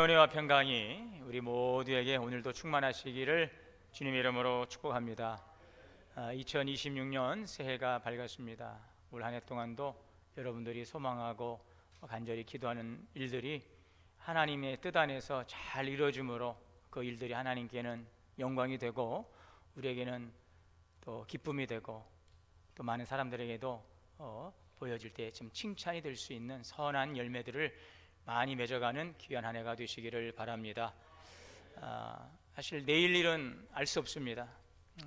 주님의 은혜와 평강이 우리 모두에게 오늘도 충만하시기를 주님의 이름으로 축복합니다. 2026년 새해가 밝았습니다. 올 한 해 동안도 여러분들이 소망하고 간절히 기도하는 일들이 하나님의 뜻 안에서 잘 이루어짐으로 그 일들이 하나님께는 영광이 되고 우리에게는 또 기쁨이 되고 또 많은 사람들에게도 보여질 때 좀 칭찬이 될 수 있는 선한 열매들을 많이 맺어가는 귀한 한 해가 되시기를 바랍니다. 사실 내일 일은 알 수 없습니다.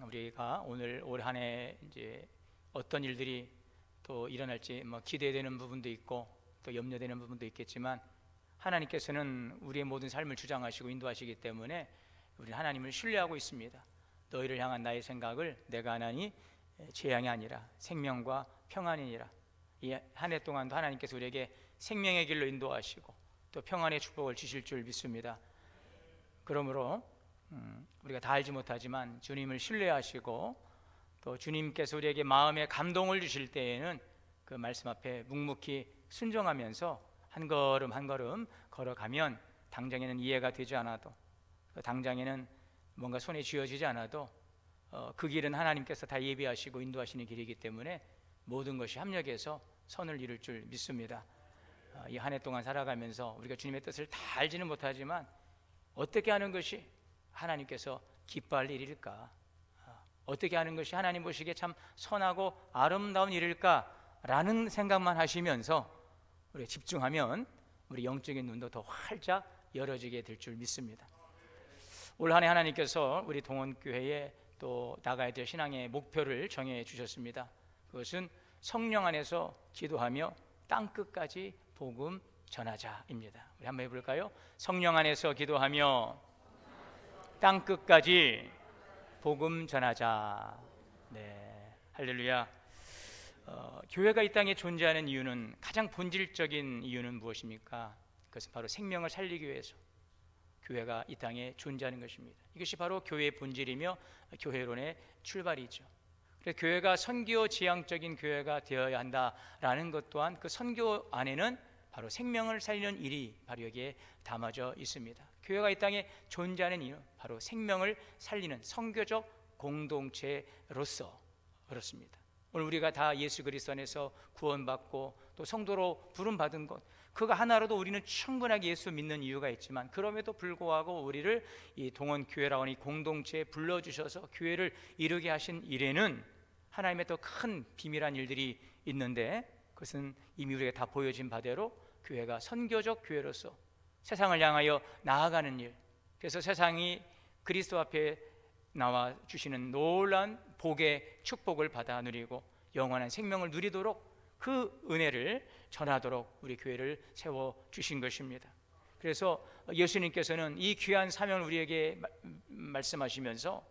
우리가 오늘 올 한 해 이제 어떤 일들이 또 일어날지 기대되는 부분도 있고 또 염려되는 부분도 있겠지만 하나님께서는 우리의 모든 삶을 주장하시고 인도하시기 때문에 우리는 하나님을 신뢰하고 있습니다. 너희를 향한 나의 생각을 내가 하나니 재앙이 아니라 생명과 평안이니라. 이 한 해 동안도 하나님께서 우리에게 생명의 길로 인도하시고 또 평안의 축복을 주실 줄 믿습니다. 그러므로 우리가 다 알지 못하지만 주님을 신뢰하시고 또 주님께서 우리에게 마음의 감동을 주실 때에는 그 말씀 앞에 묵묵히 순종하면서 한 걸음 한 걸음 걸어가면 당장에는 이해가 되지 않아도 당장에는 뭔가 손에 쥐어지지 않아도 그 길은 하나님께서 다 예비하시고 인도하시는 길이기 때문에 모든 것이 합력해서 선을 이룰 줄 믿습니다. 이 한 해 동안 살아가면서 우리가 주님의 뜻을 다 알지는 못하지만 어떻게 하는 것이 하나님께서 기뻐할 일일까? 어떻게 하는 것이 하나님 보시기에 참 선하고 아름다운 일일까? 라는 생각만 하시면서 우리가 집중하면 우리 영적인 눈도 더 활짝 열어지게 될 줄 믿습니다. 올 한 해 하나님께서 우리 동원교회에 또 나가야 될 신앙의 목표를 정해 주셨습니다. 그것은 성령 안에서 기도하며 땅끝까지 복음 전하자입니다. 우리 한번 해볼까요? 성령 안에서 기도하며 땅끝까지 복음 전하자. 네, 할렐루야. 교회가 이 땅에 존재하는 이유는 가장 본질적인 이유는 무엇입니까? 그것은 바로 생명을 살리기 위해서 교회가 이 땅에 존재하는 것입니다. 이것이 바로 교회의 본질이며 교회론의 출발이죠. 그래서 교회가 선교 지향적인 교회가 되어야 한다라는 것 또한 그 선교 안에는 바로 생명을 살리는 일이 바로 여기에 담아져 있습니다. 교회가 이 땅에 존재하는 이유 바로 생명을 살리는 선교적 공동체로서 그렇습니다. 오늘 우리가 다 예수 그리스도 안에서 구원받고 또 성도로 부름받은 것 그거 하나로도 우리는 충분하게 예수 믿는 이유가 있지만 그럼에도 불구하고 우리를 이 동원교회라고 하는 이 공동체에 불러주셔서 교회를 이루게 하신 일에는 하나님의 또 큰 비밀한 일들이 있는데 그것은 이미 우리가 다 보여진 바대로 교회가 선교적 교회로서 세상을 향하여 나아가는 일 그래서 세상이 그리스도 앞에 나와 주시는 놀라운 복의 축복을 받아 누리고 영원한 생명을 누리도록 그 은혜를 전하도록 우리 교회를 세워주신 것입니다. 그래서 예수님께서는 이 귀한 사명을 우리에게 말씀하시면서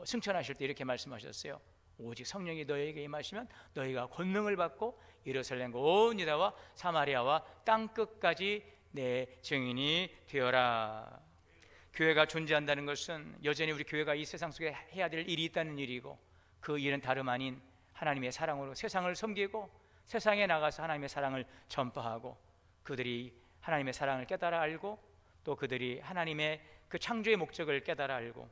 승천하실 때 이렇게 말씀하셨어요. 오직 성령이 너희에게 임하시면 너희가 권능을 받고 예루살렘과 온 유다와 사마리아와 땅끝까지 내 증인이 되어라. 교회가 존재한다는 것은 여전히 우리 교회가 이 세상 속에 해야 될 일이 있다는 일이고 그 일은 다름 아닌 하나님의 사랑으로 세상을 섬기고 세상에 나가서 하나님의 사랑을 전파하고 그들이 하나님의 사랑을 깨달아 알고 또 그들이 하나님의 그 창조의 목적을 깨달아 알고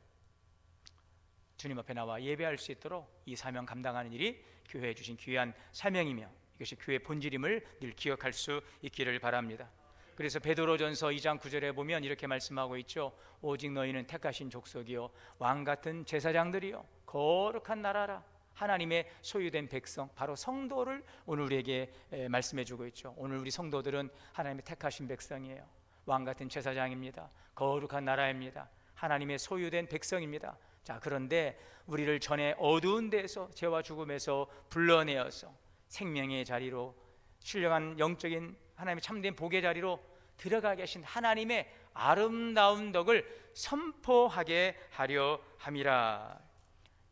주님 앞에 나와 예배할 수 있도록 이 사명 감당하는 일이 교회에 주신 귀한 사명이며 이것이 교회의 본질임을 늘 기억할 수 있기를 바랍니다. 그래서 베드로전서 2장 9절에 보면 이렇게 말씀하고 있죠. 오직 너희는 택하신 족속이요 왕같은 제사장들이요 거룩한 나라라. 하나님의 소유된 백성 바로 성도를 오늘 우리에게 말씀해 주고 있죠. 오늘 우리 성도들은 하나님의 택하신 백성이에요. 왕같은 제사장입니다. 거룩한 나라입니다. 하나님의 소유된 백성입니다. 자, 그런데 우리를 전에 어두운 데에서 죄와 죽음에서 불러내어서 생명의 자리로 신령한 영적인 하나님의 참된 복의 자리로 들어가 계신 하나님의 아름다운 덕을 선포하게 하려 함이라.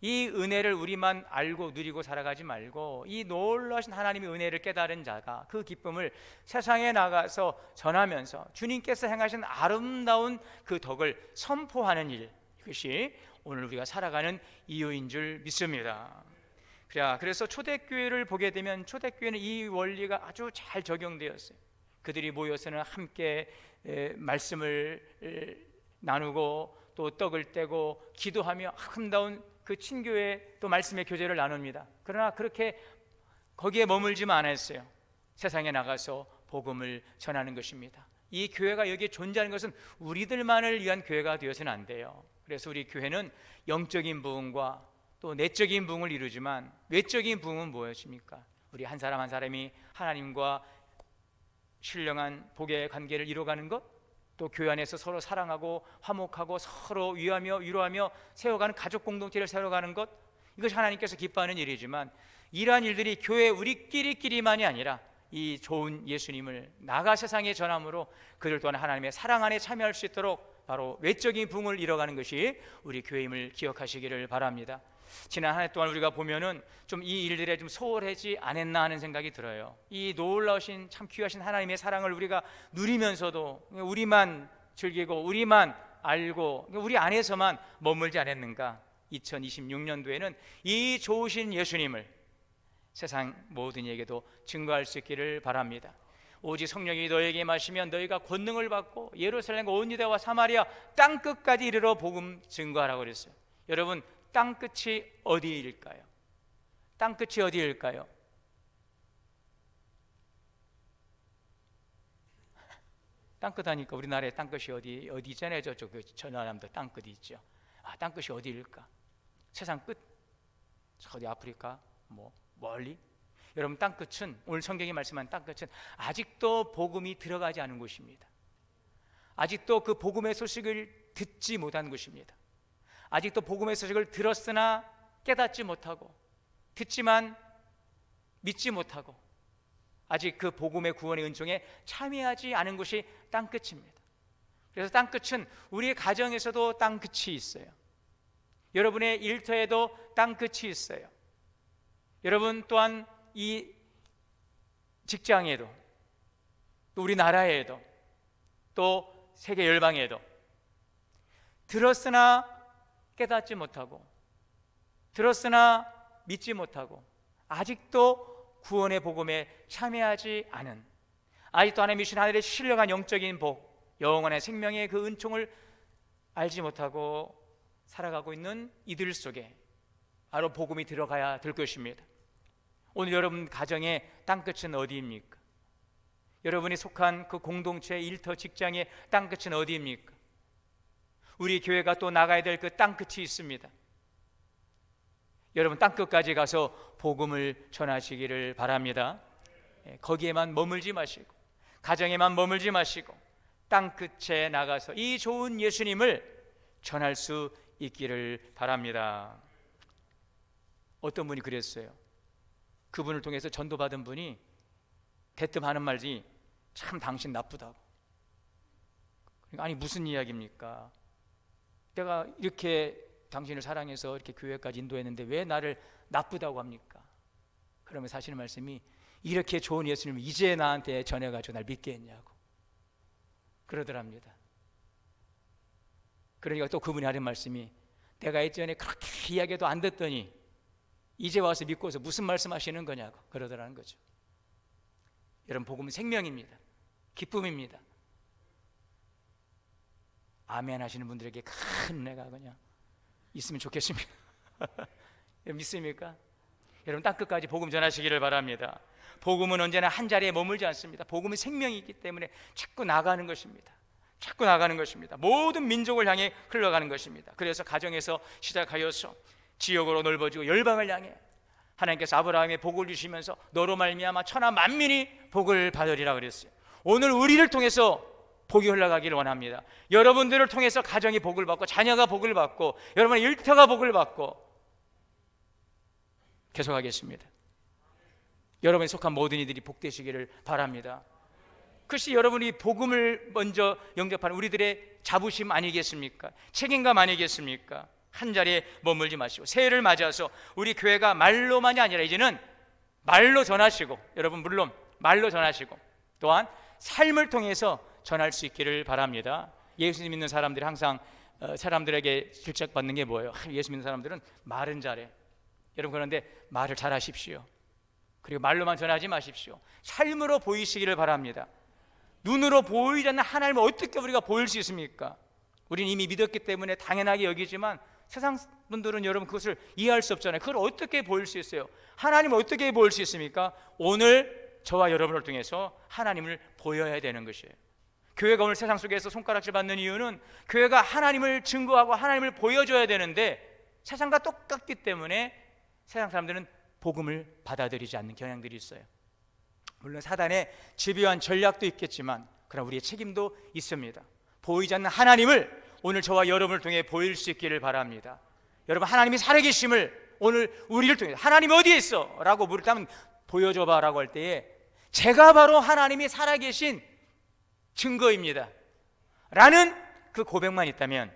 이 은혜를 우리만 알고 누리고 살아가지 말고 이 놀라신 하나님의 은혜를 깨달은 자가 그 기쁨을 세상에 나가서 전하면서 주님께서 행하신 아름다운 그 덕을 선포하는 일 이것이 오늘 우리가 살아가는 이유인 줄 믿습니다. 그래서 초대교회를 보게 되면 초대교회는 이 원리가 아주 잘 적용되었어요. 그들이 모여서는 함께 말씀을 나누고 또 떡을 떼고 기도하며 아름다운 그 친교의 또 말씀의 교제를 나눕니다. 그러나 그렇게 거기에 머물지만 않았어요. 세상에 나가서 복음을 전하는 것입니다. 이 교회가 여기에 존재하는 것은 우리들만을 위한 교회가 되어서는 안 돼요. 그래서 우리 교회는 영적인 부흥과 또 내적인 부흥을 이루지만 외적인 부흥은 무엇입니까? 우리 한 사람 한 사람이 하나님과 신령한 복의 관계를 이루어가는 것, 또 교회 안에서 서로 사랑하고 화목하고 서로 위하며 위로하며 세워가는 가족 공동체를 세워가는 것, 이것이 하나님께서 기뻐하는 일이지만 이러한 일들이 교회 우리끼리만이 아니라 이 좋은 예수님을 나가 세상에 전함으로 그들 또한 하나님의 사랑 안에 참여할 수 있도록 바로 외적인 부흥을 이뤄가는 것이 우리 교회임을 기억하시기를 바랍니다. 지난 한 해 동안 우리가 보면은 좀 이 일들에 좀 소홀하지 않았나 하는 생각이 들어요. 이 놀라우신 참 귀하신 하나님의 사랑을 우리가 누리면서도 우리만 즐기고 우리만 알고 우리 안에서만 머물지 않았는가. 2026년도에는 이 좋으신 예수님을 세상 모든 이에게도 증거할 수 있기를 바랍니다. 오직 성령이 너에게 임하시면 너희가 권능을 받고 예루살렘과 온 유대와 사마리아 땅끝까지 이르러 복음 증거하라고 그랬어요. 여러분, 땅끝이 어디일까요? 땅끝이 어디일까요? 땅끝 하니까 우리나라의 땅끝이 어디 있잖아요. 저쪽 전라남도 땅끝이 있죠. 땅끝이 어디일까? 세상 끝? 어디 아프리카? 멀리? 여러분, 땅끝은 오늘 성경이 말씀한 땅끝은 아직도 복음이 들어가지 않은 곳입니다. 아직도 그 복음의 소식을 듣지 못한 곳입니다. 아직도 복음의 소식을 들었으나 깨닫지 못하고 듣지만 믿지 못하고 아직 그 복음의 구원의 은총에 참여하지 않은 곳이 땅끝입니다. 그래서 땅끝은 우리의 가정에서도 땅끝이 있어요. 여러분의 일터에도 땅끝이 있어요. 여러분 또한 이 직장에도 또 우리나라에도 또 세계 열방에도 들었으나 깨닫지 못하고 들었으나 믿지 못하고 아직도 구원의 복음에 참여하지 않은, 아직도 하나님이 주신 하늘의 신령한 영적인 복, 영원한 생명의 그 은총을 알지 못하고 살아가고 있는 이들 속에 바로 복음이 들어가야 될 것입니다. 오늘 여러분 가정의 땅끝은 어디입니까? 여러분이 속한 그 공동체, 일터, 직장의 땅끝은 어디입니까? 우리 교회가 또 나가야 될 그 땅끝이 있습니다. 여러분, 땅끝까지 가서 복음을 전하시기를 바랍니다. 거기에만 머물지 마시고 가정에만 머물지 마시고 땅끝에 나가서 이 좋은 예수님을 전할 수 있기를 바랍니다. 어떤 분이 그랬어요. 그분을 통해서 전도받은 분이 대뜸 하는 말이 참 당신 나쁘다고. 아니 무슨 이야기입니까? 내가 이렇게 당신을 사랑해서 이렇게 교회까지 인도했는데 왜 나를 나쁘다고 합니까? 그러면 사실 말씀이 이렇게 좋은 예수님을 이제 나한테 전해가지고 날 믿게 했냐고 그러더랍니다. 그러니까 또 그분이 하는 말씀이 내가 예전에 그렇게 이야기해도 안 듣더니 이제 와서 믿고서 무슨 말씀하시는 거냐고 그러더라는 거죠. 여러분, 복음은 생명입니다. 기쁨입니다. 아멘 하시는 분들에게 큰 은혜가 그냥 있으면 좋겠습니다. 믿습니까? 여러분, 땅끝까지 복음 전하시기를 바랍니다. 복음은 언제나 한 자리에 머물지 않습니다. 복음은 생명이 있기 때문에 자꾸 나가는 것입니다. 자꾸 나가는 것입니다. 모든 민족을 향해 흘러가는 것입니다. 그래서 가정에서 시작하여서 지역으로 넓어지고 열방을 향해 하나님께서 아브라함의 복을 주시면서 너로 말미암아 천하 만민이 복을 받으리라 그랬어요. 오늘 우리를 통해서 복이 흘러가기를 원합니다. 여러분들을 통해서 가정이 복을 받고 자녀가 복을 받고 여러분의 일터가 복을 받고 계속하겠습니다. 여러분이 속한 모든 이들이 복되시기를 바랍니다. 그것이 여러분이 복음을 먼저 영접하는 우리들의 자부심 아니겠습니까? 책임감 아니겠습니까? 한 자리에 머물지 마시고 새해를 맞아서 우리 교회가 말로만이 아니라 이제는 말로 전하시고, 여러분 물론 말로 전하시고 또한 삶을 통해서 전할 수 있기를 바랍니다. 예수 믿는 사람들이 항상 사람들에게 질책받는 게 뭐예요? 예수 믿는 사람들은 말은 잘해. 여러분, 그런데 말을 잘하십시오. 그리고 말로만 전하지 마십시오. 삶으로 보이시기를 바랍니다. 눈으로 보이지 않는 하나님을 어떻게 우리가 보일 수 있습니까? 우리는 이미 믿었기 때문에 당연하게 여기지만 세상 분들은 여러분 그것을 이해할 수 없잖아요. 그걸 어떻게 보일 수 있어요? 하나님을 어떻게 보일 수 있습니까? 오늘 저와 여러분을 통해서 하나님을 보여야 되는 것이에요. 교회가 오늘 세상 속에서 손가락질 받는 이유는 교회가 하나님을 증거하고 하나님을 보여줘야 되는데 세상과 똑같기 때문에 세상 사람들은 복음을 받아들이지 않는 경향들이 있어요. 물론 사단의 집요한 전략도 있겠지만 그러나 우리의 책임도 있습니다. 보이지 않는 하나님을 오늘 저와 여러분을 통해 보일 수 있기를 바랍니다. 여러분, 하나님이 살아계심을 오늘 우리를 통해 하나님이 어디에 있어? 라고 물었다면 보여줘봐 라고 할 때에 제가 바로 하나님이 살아계신 증거입니다 라는 그 고백만 있다면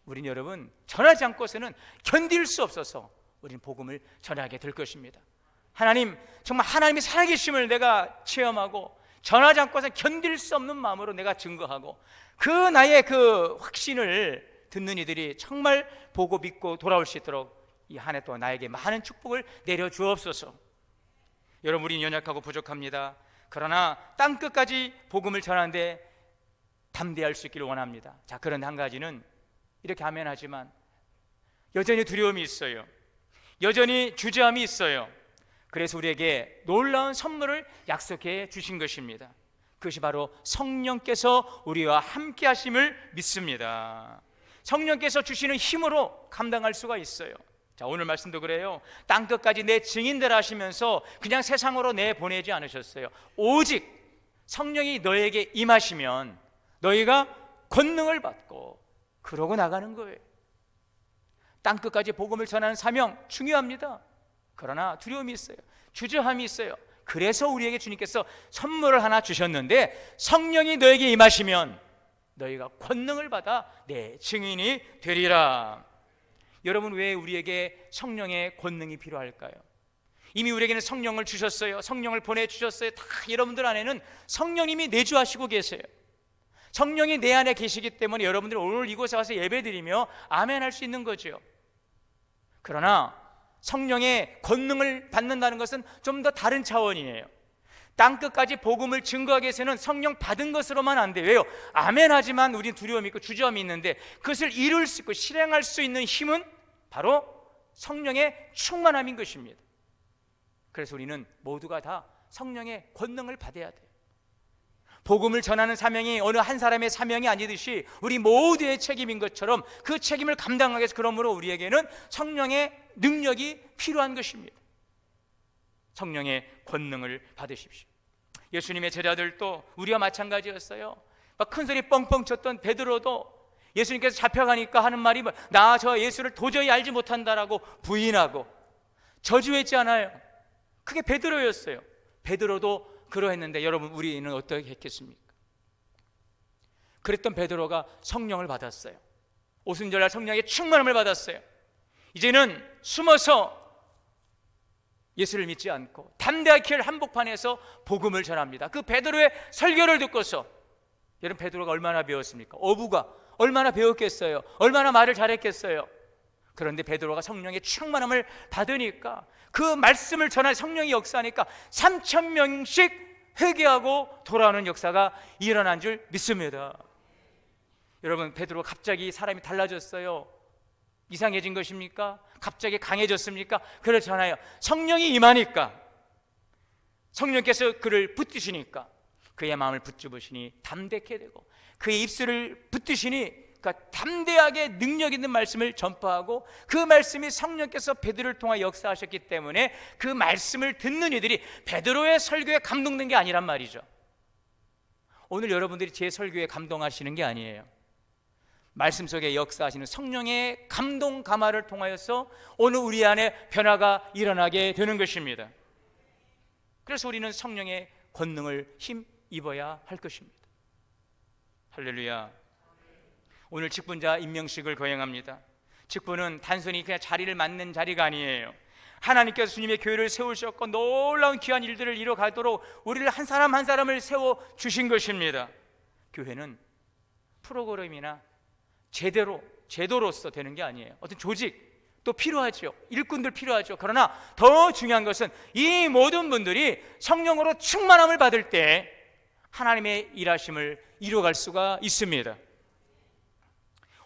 우린 여러분 전하지 않고서는 견딜 수 없어서 우린 복음을 전하게 될 것입니다. 하나님, 정말 하나님이 살아계심을 내가 체험하고 전하지 않고서 견딜 수 없는 마음으로 내가 증거하고 그 나의 그 확신을 듣는 이들이 정말 보고 믿고 돌아올 수 있도록 이 한 해 동안 나에게 많은 축복을 내려 주옵소서. 여러분, 우리는 연약하고 부족합니다. 그러나 땅끝까지 복음을 전하는데 담대할 수 있기를 원합니다. 자, 그런데 한 가지는 이렇게 아멘하지만 여전히 두려움이 있어요. 여전히 주저함이 있어요. 그래서 우리에게 놀라운 선물을 약속해 주신 것입니다. 그것이 바로 성령께서 우리와 함께 하심을 믿습니다. 성령께서 주시는 힘으로 감당할 수가 있어요. 자, 오늘 말씀도 그래요. 땅끝까지 내 증인들 하시면서 그냥 세상으로 내보내지 않으셨어요. 오직 성령이 너에게 임하시면 너희가 권능을 받고 그러고 나가는 거예요. 땅끝까지 복음을 전하는 사명 중요합니다. 그러나 두려움이 있어요. 주저함이 있어요. 그래서 우리에게 주님께서 선물을 하나 주셨는데 성령이 너에게 임하시면 너희가 권능을 받아 내 증인이 되리라. 여러분, 왜 우리에게 성령의 권능이 필요할까요? 이미 우리에게는 성령을 주셨어요. 성령을 보내주셨어요. 다 여러분들 안에는 성령님이 내주하시고 계세요. 성령이 내 안에 계시기 때문에 여러분들 오늘 이곳에 와서 예배드리며 아멘 할 수 있는 거죠. 그러나 성령의 권능을 받는다는 것은 좀 더 다른 차원이에요. 땅끝까지 복음을 증거하기 위해서는 성령 받은 것으로만 안 돼요. 왜요? 아멘 하지만 우리는 두려움이 있고 주저함이 있는데 그것을 이룰 수 있고 실행할 수 있는 힘은 바로 성령의 충만함인 것입니다. 그래서 우리는 모두가 다 성령의 권능을 받아야 돼요. 복음을 전하는 사명이 어느 한 사람의 사명이 아니듯이 우리 모두의 책임인 것처럼 그 책임을 감당하기 위해서 그러므로 우리에게는 성령의 능력이 필요한 것입니다. 성령의 권능을 받으십시오. 예수님의 제자들도 우리와 마찬가지였어요. 막 큰 소리 뻥뻥 쳤던 베드로도 예수님께서 잡혀가니까 하는 말이 나 저 예수를 도저히 알지 못한다라고 부인하고 저주했지 않아요? 그게 베드로였어요. 베드로도 그러했는데 여러분, 우리는 어떻게 했겠습니까? 그랬던 베드로가 성령을 받았어요. 오순절날 성령의 충만함을 받았어요. 이제는 숨어서 예수를 믿지 않고 담대하게 한복판에서 복음을 전합니다. 그 베드로의 설교를 듣고서 여러분, 베드로가 얼마나 배웠습니까? 어부가 얼마나 배웠겠어요? 얼마나 말을 잘했겠어요? 그런데 베드로가 성령의 충만함을 받으니까 그 말씀을 전할 성령이 역사하니까 3,000명씩 회개하고 돌아오는 역사가 일어난 줄 믿습니다. 여러분, 베드로가 갑자기 사람이 달라졌어요. 이상해진 것입니까? 갑자기 강해졌습니까? 그렇잖아요. 성령이 임하니까, 성령께서 그를 붙드시니까 그의 마음을 붙잡으시니 담대케 되고 그의 입술을 붙드시니 그러니까 담대하게 능력 있는 말씀을 전파하고 그 말씀이 성령께서 베드로를 통해 역사하셨기 때문에 그 말씀을 듣는 이들이 베드로의 설교에 감동된 게 아니란 말이죠. 오늘 여러분들이 제 설교에 감동하시는 게 아니에요. 말씀 속에 역사하시는 성령의 감동 감화를 통하여서 오늘 우리 안에 변화가 일어나게 되는 것입니다. 그래서 우리는 성령의 권능을 힘입어야 할 것입니다. 할렐루야. 오늘 직분자 임명식을 거행합니다. 직분은 단순히 그냥 자리를 맡는 자리가 아니에요. 하나님께서 주님의 교회를 세우셨고 놀라운 귀한 일들을 이뤄가도록 우리를 한 사람 한 사람을 세워주신 것입니다. 교회는 프로그램이나 제도로서 되는 게 아니에요. 어떤 조직도 필요하죠. 일꾼들 필요하죠. 그러나 더 중요한 것은 이 모든 분들이 성령으로 충만함을 받을 때 하나님의 일하심을 이루어갈 수가 있습니다.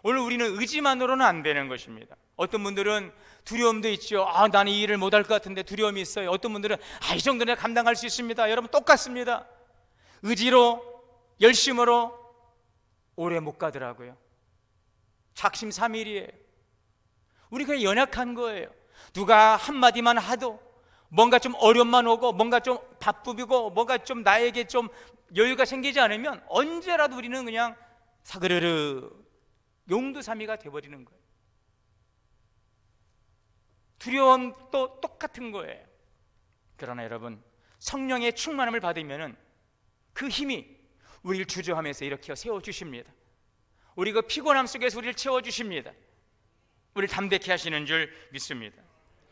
오늘 우리는 의지만으로는 안 되는 것입니다. 어떤 분들은 두려움도 있죠. 나는 이 일을 못할 것 같은데 두려움이 있어요. 어떤 분들은 이 정도는 감당할 수 있습니다. 여러분 똑같습니다. 의지로 열심으로 오래 못 가더라고요. 작심삼일이에요. 우리가 연약한 거예요. 누가 한마디만 하도 뭔가 좀 어려움만 오고 뭔가 좀 바쁘고 뭔가 좀 나에게 좀 여유가 생기지 않으면 언제라도 우리는 그냥 사그르르 용두사미가 돼버리는 거예요. 두려움도 똑같은 거예요. 그러나 여러분, 성령의 충만함을 받으면 그 힘이 우리를 주저하면서 일으켜 세워주십니다. 우리 그 피곤함 속에서 우리를 채워주십니다. 우리를 담대케 하시는 줄 믿습니다.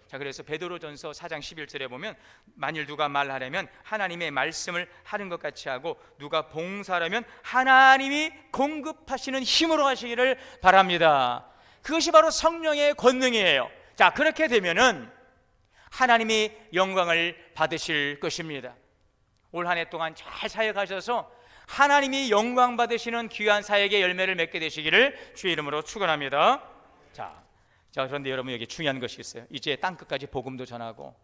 자, 그래서 베드로전서 4장 11절에 보면 만일 누가 말하려면 하나님의 말씀을 하는 것 같이 하고 누가 봉사하려면 하나님이 공급하시는 힘으로 하시기를 바랍니다. 그것이 바로 성령의 권능이에요. 자, 그렇게 되면은 하나님이 영광을 받으실 것입니다. 올 한 해 동안 잘 사역하셔서 하나님이 영광 받으시는 귀한 사역의 열매를 맺게 되시기를 주의 이름으로 축원합니다. 자, 그런데 여러분, 여기 중요한 것이 있어요. 이제 땅끝까지 복음도 전하고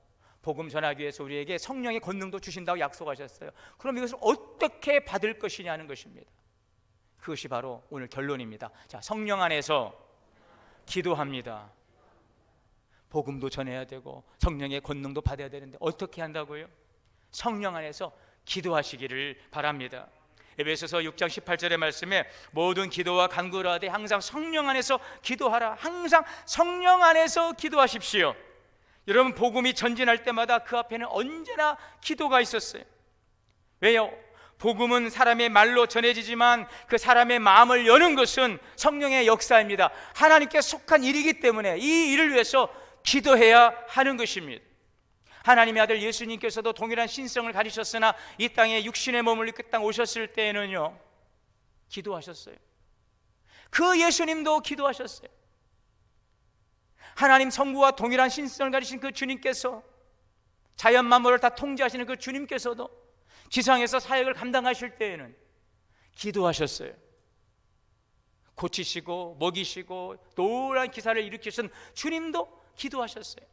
복음 전하기 위해서 우리에게 성령의 권능도 주신다고 약속하셨어요. 그럼 이것을 어떻게 받을 것이냐는 것입니다. 그것이 바로 오늘 결론입니다. 자, 성령 안에서 기도합니다. 복음도 전해야 되고 성령의 권능도 받아야 되는데 어떻게 한다고요? 성령 안에서 기도하시기를 바랍니다. 에베소서 6장 18절의 말씀에 모든 기도와 간구를 하되 항상 성령 안에서 기도하라. 항상 성령 안에서 기도하십시오. 여러분, 복음이 전진할 때마다 그 앞에는 언제나 기도가 있었어요. 왜요? 복음은 사람의 말로 전해지지만 그 사람의 마음을 여는 것은 성령의 역사입니다. 하나님께 속한 일이기 때문에 이 일을 위해서 기도해야 하는 것입니다. 하나님의 아들 예수님께서도 동일한 신성을 가지셨으나 이 땅에 육신의 몸을 입고 땅 오셨을 때에는요, 기도하셨어요. 그 예수님도 기도하셨어요. 하나님 성부와 동일한 신성을 가지신 그 주님께서, 자연 만물을 다 통제하시는 그 주님께서도 지상에서 사역을 감당하실 때에는 기도하셨어요. 고치시고 먹이시고 놀라운 기사를 일으키신 주님도 기도하셨어요.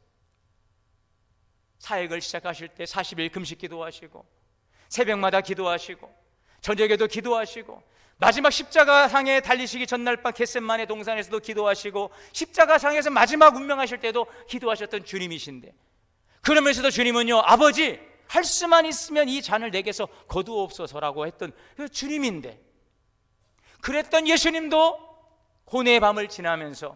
사역을 시작하실 때 40일 금식 기도하시고 새벽마다 기도하시고 저녁에도 기도하시고 마지막 십자가상에 달리시기 전날 밤 겟세마네 동산에서도 기도하시고 십자가상에서 마지막 운명하실 때도 기도하셨던 주님이신데, 그러면서도 주님은요, 아버지 할 수만 있으면 이 잔을 내게서 거두옵소서라고 했던 그 주님인데, 그랬던 예수님도 고뇌의 밤을 지나면서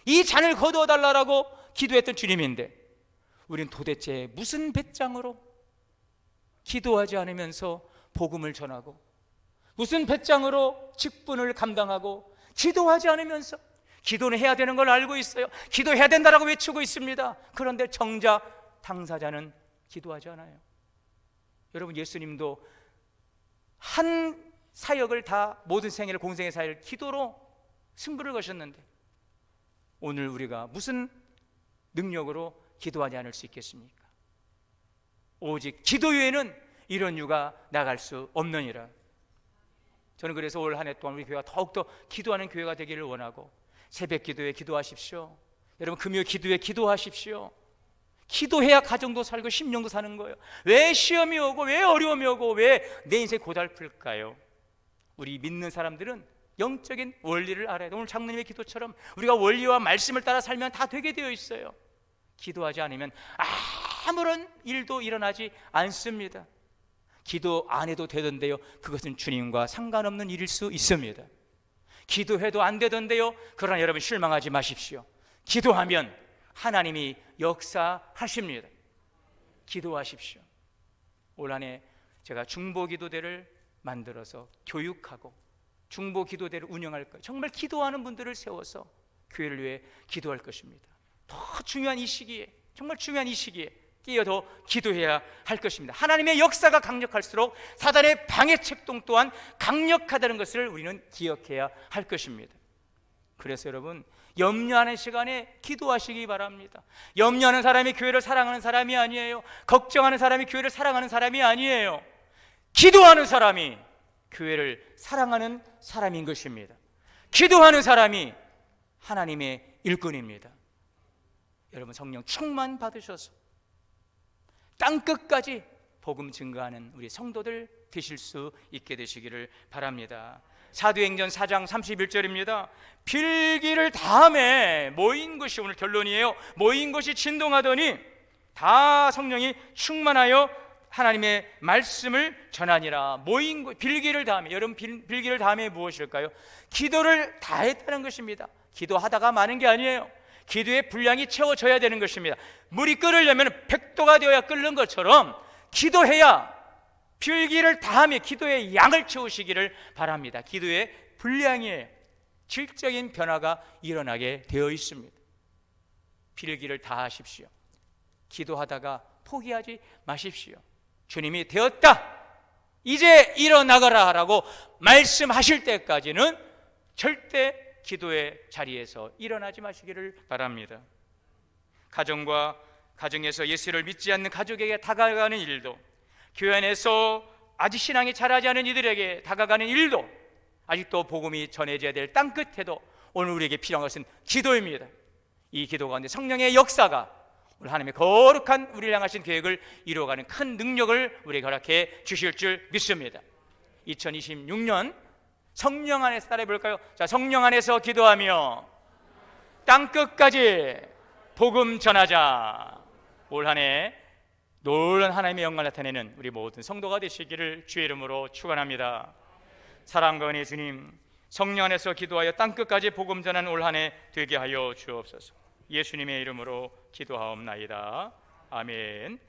이 잔을 거두어 달라고 기도했던 주님인데, 우린 도대체 무슨 배짱으로 기도하지 않으면서 복음을 전하고, 무슨 배짱으로 직분을 감당하고 기도하지 않으면서, 기도는 해야 되는 걸 알고 있어요. 기도해야 된다라고 외치고 있습니다. 그런데 정작 당사자는 기도하지 않아요. 여러분, 예수님도 한 사역을 다, 모든 생애를, 공생의 사역을 기도로 승부를 거셨는데 오늘 우리가 무슨 능력으로 기도하지 않을 수 있겠습니까? 오직 기도 외에는 이런 유가 나갈 수 없느니라. 저는 그래서 올 한 해 동안 우리 교회가 더욱더 기도하는 교회가 되기를 원하고, 새벽 기도에 기도하십시오. 여러분, 금요 기도에 기도하십시오. 기도해야 가정도 살고 심령도 사는 거예요. 왜 시험이 오고 왜 어려움이 오고 왜 내 인생이 고달플까요? 우리 믿는 사람들은 영적인 원리를 알아야 돼요. 오늘 장로님의 기도처럼 우리가 원리와 말씀을 따라 살면 다 되게 되어 있어요. 기도하지 않으면 아무런 일도 일어나지 않습니다. 기도 안 해도 되던데요, 그것은 주님과 상관없는 일일 수 있습니다. 기도해도 안 되던데요, 그러나 여러분 실망하지 마십시오. 기도하면 하나님이 역사하십니다. 기도하십시오. 올 한 해 제가 중보기도대를 만들어서 교육하고 중보기도대를 운영할 거예요. 정말 기도하는 분들을 세워서 교회를 위해 기도할 것입니다. 더 중요한 이 시기에, 정말 중요한 이 시기에 끼어 더 기도해야 할 것입니다. 하나님의 역사가 강력할수록 사단의 방해책동 또한 강력하다는 것을 우리는 기억해야 할 것입니다. 그래서 여러분, 염려하는 시간에 기도하시기 바랍니다. 염려하는 사람이 교회를 사랑하는 사람이 아니에요. 걱정하는 사람이 교회를 사랑하는 사람이 아니에요. 기도하는 사람이 교회를 사랑하는 사람인 것입니다. 기도하는 사람이 하나님의 일꾼입니다. 여러분, 성령 충만 받으셔서 땅끝까지 복음 증거하는 우리 성도들 되실 수 있게 되시기를 바랍니다. 사도행전 4장 31절입니다. 필기를 다함에 모인 것이, 오늘 결론이에요. 모인 것이 진동하더니 다 성령이 충만하여 하나님의 말씀을 전하니라. 모인 것, 빌기를 다함에, 여러분 빌기를 다함에 무엇일까요? 기도를 다했다는 것입니다. 기도하다가 마는 게 아니에요. 기도의 분량이 채워져야 되는 것입니다. 물이 끓으려면 100도가 되어야 끓는 것처럼 기도해야 필기를 다하며 기도의 양을 채우시기를 바랍니다. 기도의 분량에 질적인 변화가 일어나게 되어 있습니다. 필기를 다하십시오. 기도하다가 포기하지 마십시오. 주님이 되었다, 이제 일어나거라 라고 말씀하실 때까지는 절대 기도의 자리에서 일어나지 마시기를 바랍니다. 가정에서 예수를 믿지 않는 가족에게 다가가는 일도, 교회 안에서 아직 신앙이 자라지 않은 이들에게 다가가는 일도, 아직도 복음이 전해져야 될 땅끝에도 오늘 우리에게 필요한 것은 기도입니다. 이 기도 가운데 성령의 역사가 오늘 하나님의 거룩한 우리를 향하신 계획을 이루어가는 큰 능력을 우리에게 허락해 주실 줄 믿습니다. 2026년 성령 안에서 따라해 볼까요? 자, 성령 안에서 기도하며 땅끝까지 복음 전하자. 올 한 해 놀라운 하나님의 영광을 나타내는 우리 모든 성도가 되시기를 주의 이름으로 축원합니다. 사랑과 은혜 주님, 성령 안에서 기도하여 땅끝까지 복음 전하는 올 한 해 되게 하여 주옵소서. 예수님의 이름으로 기도하옵나이다. 아멘.